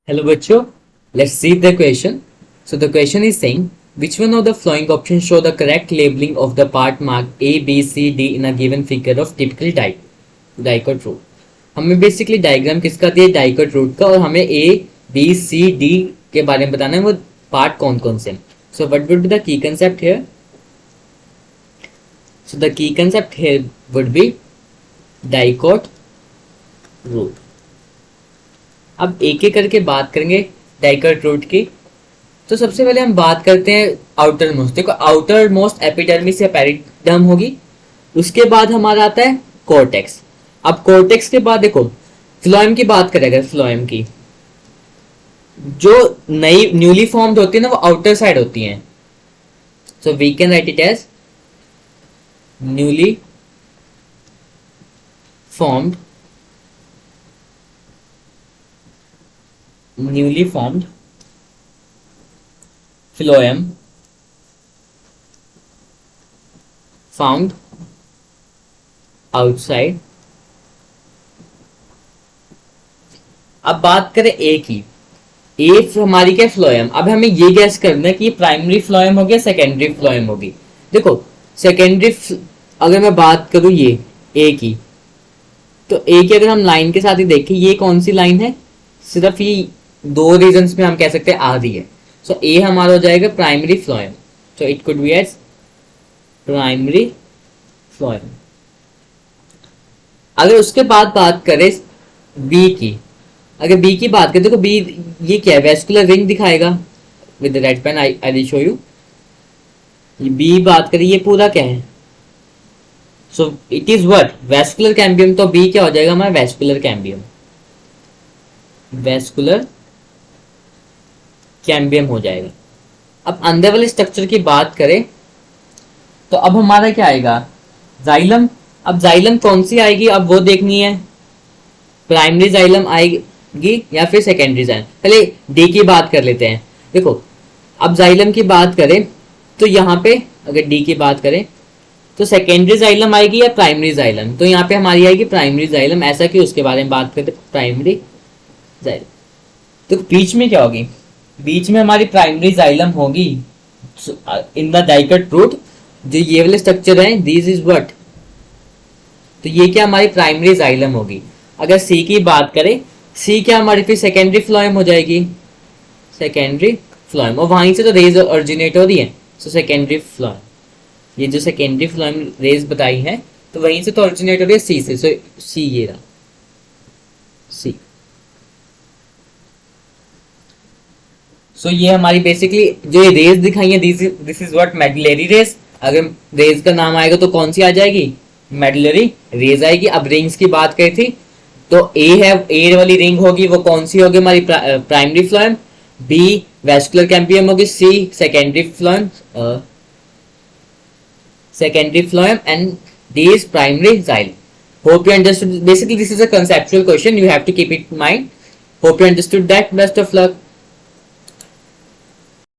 Hello, Bacho. Let's see the question. So the question is saying, which one of the following options show the correct labeling of the part marked A, B, C, D in a given figure of typical dicot root? हमें basically diagram किसका दिया dicot root का और हमें A B C D के बारे में बताना है वो पार्ट कौन कौन से हैं. So what would be the key concept here? So the key concept here would be dicot root. अब एक एक करके बात करेंगे डाइकोट रूट की. तो सबसे पहले हम बात करते हैं आउटर मोस्ट. देखो आउटर मोस्ट एपिडर्मिस या पेरिडर्म होगी. उसके बाद हमारा आता है कोर्टेक्स. अब कोर्टेक्स के बाद देखो फ्लोएम की बात करें अगर फ्लोएम की जो नई न्यूली फॉर्म्ड होती है ना वो आउटर साइड होती हैं. So we can write it as newly formed phloem found outside. अब बात करें ए की. ए हमारी क्या फ्लोएम. अब हमें ये गैस करना है कि ये प्राइमरी फ्लोएम होगी या सेकेंडरी फ्लोएम होगी. देखो सेकेंडरी अगर मैं बात करूं ये ए की तो ए की अगर हम लाइन के साथ ही देखें ये कौन सी लाइन है. सिर्फ ये दो रीजन्स में हम कह सकते हैं आ रही है. सो ए हमारा हो जाएगा primary phloem. So it could be as primary phloem. अगर उसके बाद बात करें बी की. अगर बी की बात करें देखो बी ये क्या है वेस्कुलर रिंग दिखाएगा with red pen. I will show you. बी बात करें ये पूरा क्या है. So it is what vascular cambium. तो बी क्या हो जाएगा हमारा वेस्कुलर कैम्बियम. वेस्कुलर कैम्बियम हो जाएगा. अब अंदर वाले स्ट्रक्चर की बात करें तो अब हमारा क्या आएगा जाइलम. अब जाइलम कौन सी आएगी अब वो देखनी है. प्राइमरी जाइलम आएगी या फिर सेकेंडरी जाइलम. पहले डी की बात कर लेते हैं. देखो अब जाइलम की बात करें तो यहाँ पे अगर डी की बात करें तो सेकेंडरी जाइलम आएगी या प्राइमरी जाइलम. तो यहाँ पे हमारी आएगी प्राइमरी जाइलम. ऐसा कि उसके बारे में बात करते प्राइमरी जाइलम. तो बीच में क्या होगी. बीच में हमारी प्राइमरी जाइलम होगी इन द डाइकोट रूट. जो ये वाले स्ट्रक्चर है दिस इज व्हाट. तो ये क्या हमारी प्राइमरी जाइलम होगी. अगर सी की बात करें सी क्या हमारी फिर सेकेंडरी फ्लोएम हो जाएगी. सेकेंडरी फ्लोएम और वहीं से तो रेज ओरिजिनेट हो रही है. सो सेकेंडरी फ्लोएम ये जो सेकेंडरी फ्लोएम रेज बताई है तो वहीं से तो ओरिजिनेट हो रही है सी से. सो सी ये रहा सी. सो ये हमारी बेसिकली जो ये रेज दिखाई है this is what medullary rays. अगर रेज का नाम आएगा तो कौन सी आ जाएगी मेडुलरी रेज आएगी. अब रिंग्स की बात करी थी तो ए है ए वाली रिंग होगी वो कौन सी होगी हमारी primary phloem. B vascular cambium होगी. C secondary phloem and D is primary xylem. Hope you understood. Basically this is a conceptual question. You have to keep it in mind. Hope you understood that. Best of luck.